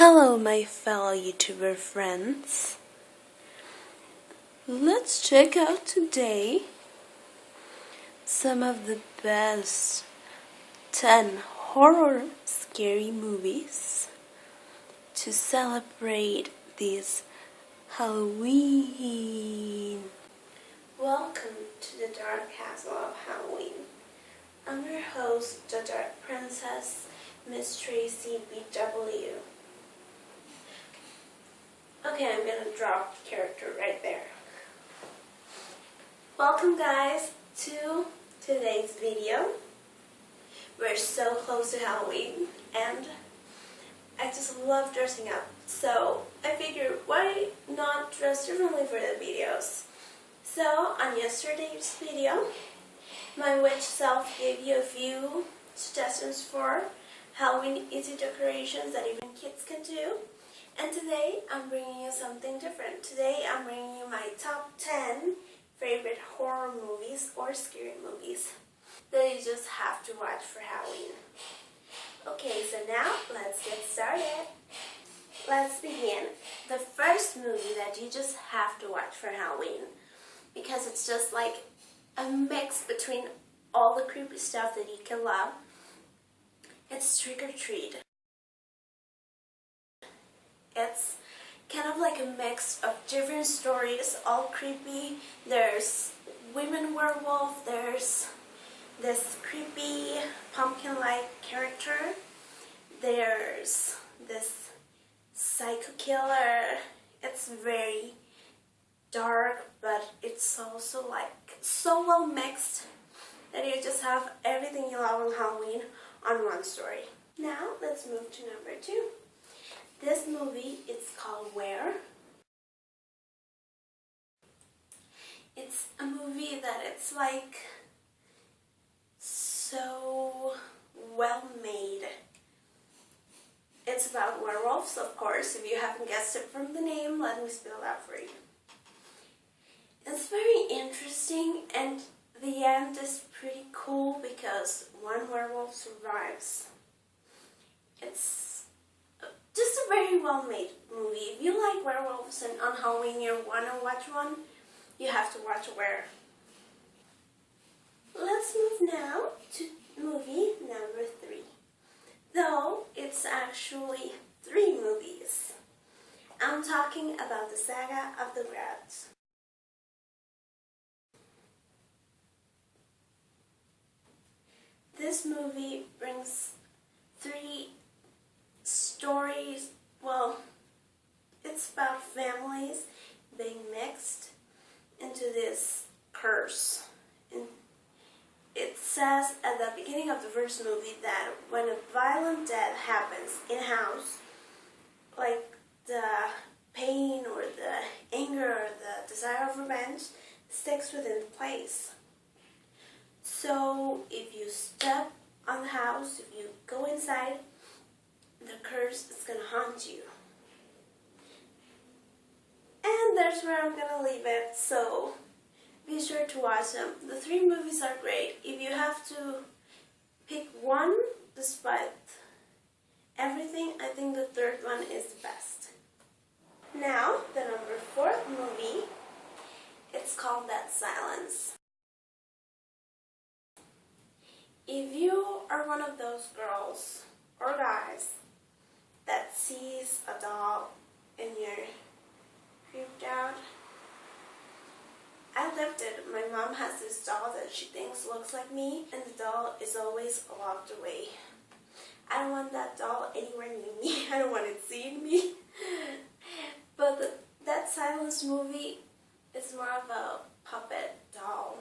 Hello, my fellow YouTuber friends. Let's check out today some of the best 10 horror scary movies to celebrate this Halloween. Welcome to the Dark Castle of Halloween. I'm your host, the Dark Princess, Miss Tracy BW. Okay, I'm gonna drop the character right there. Welcome guys to today's video. We're so close to Halloween and I just love dressing up. So I figured why not dress differently for the videos. So on yesterday's video, my witch self gave you a few suggestions for Halloween easy decorations that even kids can do. And today, I'm bringing you something different. Today, I'm bringing you my top 10 favorite horror movies or scary movies that you just have to watch for Halloween. Okay, so now, let's get started. Let's begin. The first movie that you just have to watch for Halloween, because it's just like a mix between all the creepy stuff that you can love. It's Trick or Treat. It's kind of like a mix of different stories, all creepy. There's women werewolf, there's this creepy pumpkin-like character, there's this psycho killer. It's very dark, but it's also like so well mixed that you just have everything you love on Halloween on one story. Now let's move to number 2. This movie is called Where. It's a movie that it's like so well made. It's about werewolves, of course. If you haven't guessed it from the name, let me spell that for you. It's very interesting and the end is pretty cool because one werewolf survives. It's just a very well-made movie. If you like werewolves and on Halloween you want to watch one, you have to watch Where. Let's move now to movie number 3. Though it's actually 3 movies. I'm talking about the Saga of the Grudge. This movie brings 3 stories. Well, it's about families being mixed into this curse. And it says at the beginning of the first movie that when a violent death happens in a house, like the pain or the anger or the desire of revenge sticks within the place. So if you step on the house, if you go inside, the curse is going to haunt you. And that's where I'm going to leave it, so be sure to watch them. The 3 movies are great. If you have to pick one, despite everything, I think the third one is the best. Now, the number 4th movie, it's called Dead Silence. If you are one of those girls or guys that sees a doll and you're creeped out, I lived it. My mom has this doll that she thinks looks like me, and the doll is always locked away. I don't want that doll anywhere near me. I don't want it seeing me. But that Silence movie is more of a puppet doll.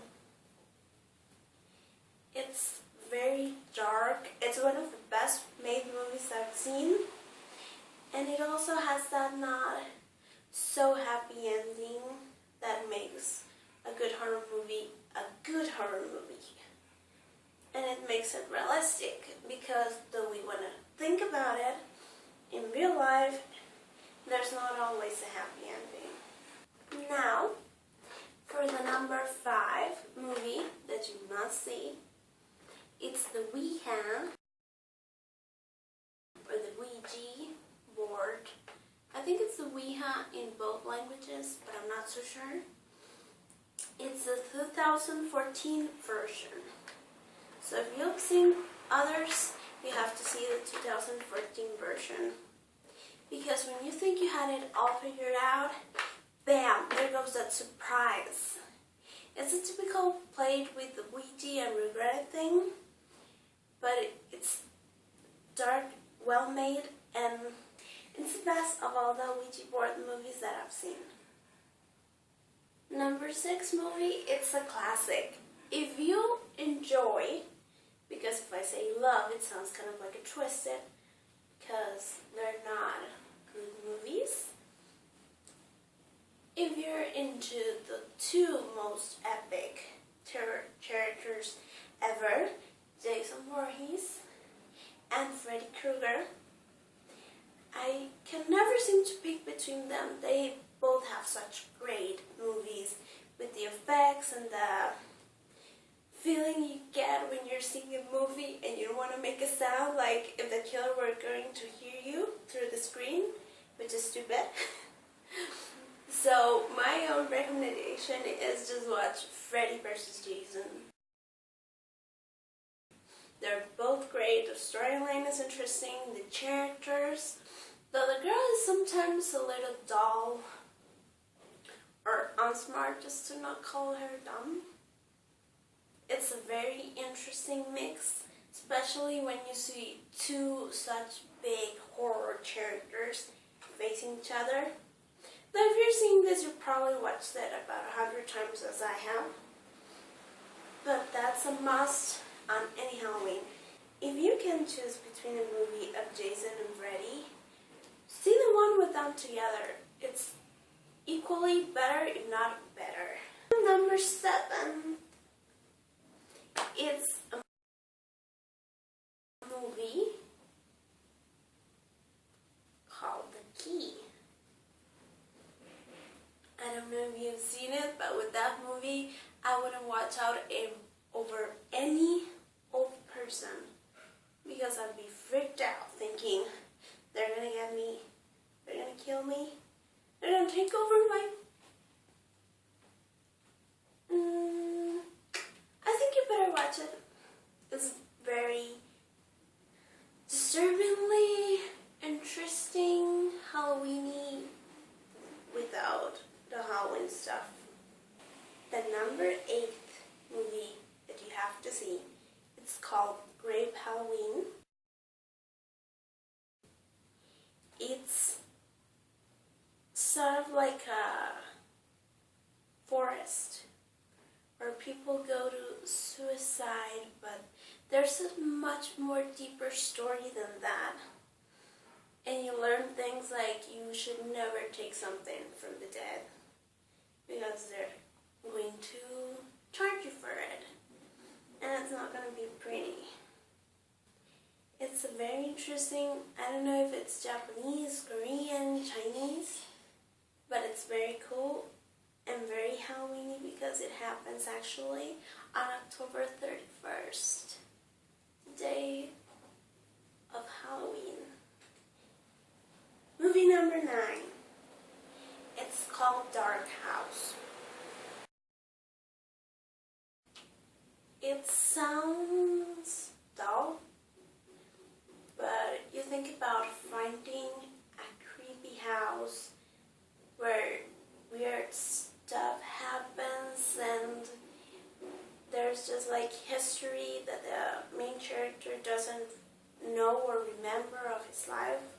It's very dark. It's one of the best made movies I've seen. And it also has that not so happy ending that makes a good horror movie a good horror movie. And it makes it realistic because though we want to think about it, in real life, there's not always a happy ending. Now, for the number 5 movie that you must see, it's the Ouija or the Ouija board. board. I think it's the Ouija in both languages, but I'm not so sure. It's the 2014 version. So if you've seen others, you have to see the 2014 version. Because when you think you had it all figured out, bam, there goes that surprise. It's a typical played with the Ouija and regret thing, but it's dark, well made, and it's the best of all the Ouija board movies that I've seen. Number 6 movie, it's a classic. If you enjoy, because if I say love, it sounds kind of like a twisted, because they're not good movies. If you're into the 2 most epic terror characters ever, Jason Voorhees and Freddy Krueger, I can never seem to pick between them. They both have such great movies with the effects and the feeling you get when you're seeing a movie and you don't want to make a sound, like if the killer were going to hear you through the screen, which is stupid. So my own recommendation is just watch Freddy vs. Jason. They're both great, the storyline is interesting, the characters, though the girl is sometimes a little dull or unsmart, just to not call her dumb. It's a very interesting mix, especially when you see 2 such big horror characters facing each other. Now if you're seeing this, you probably watched it about 100 times as I have. But that's a must on any Halloween. If you can choose between a movie of Jason and Freddy, see the one with them together. It's equally better, if not better. Number 7. It's a movie called The Key. I don't know if you've seen it, but with that movie, I wouldn't watch out over any old person because I'd be freaked out thinking they're gonna get me, they're gonna kill me, they're gonna take over my... I think you better watch it. It's very disturbingly interesting, Halloween-y, without the Halloween stuff. The number 8 movie that you have to see, it's called Grape Halloween. It's sort of like a forest where people go to suicide, but there's a much more deeper story than that. And you learn things like you should never take something from the dead because they're going to charge you for it. And it's not going to be pretty. It's a very interesting, I don't know if it's Japanese, Korean, Chinese, but it's very cool and very Halloween-y because it happens actually on October 31st, the day of Halloween. Movie number 9. It's called Dark House. It sounds dull, but you think about finding a creepy house where weird stuff happens and there's just like history that the main character doesn't know or remember of his life.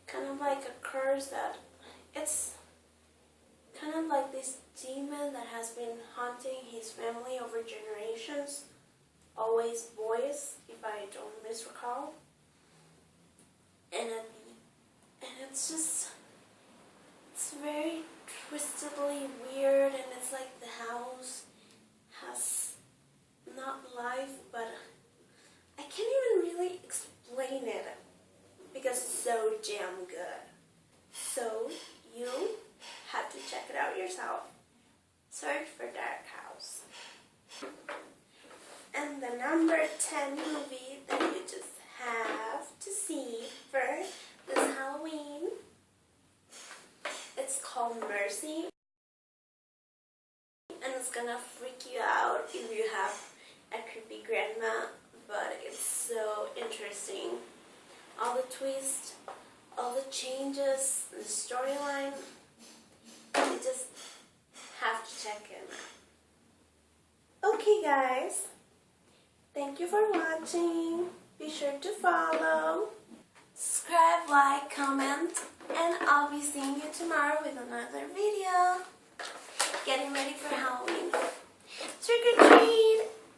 Kind of like a curse that it's kind of like this demon that has been haunting his family over generations. Always boys, if I don't misrecall. And it's just, it's very twistedly weird, and it's like the house has not life, but I can't even really explain it because it's so damn good. So you have to check it out yourself. Search for Dark House. And the number 10 movie that you just have to see for this Halloween it's gonna freak you out if you have a creepy grandma, but it's so interesting. All the twists, all the changes, the storyline, you just have to check it out. Okay guys, thank you for watching. Be sure to follow, subscribe, like, comment, and I'll be seeing you tomorrow with another video. Getting ready for Halloween. Trick or treat!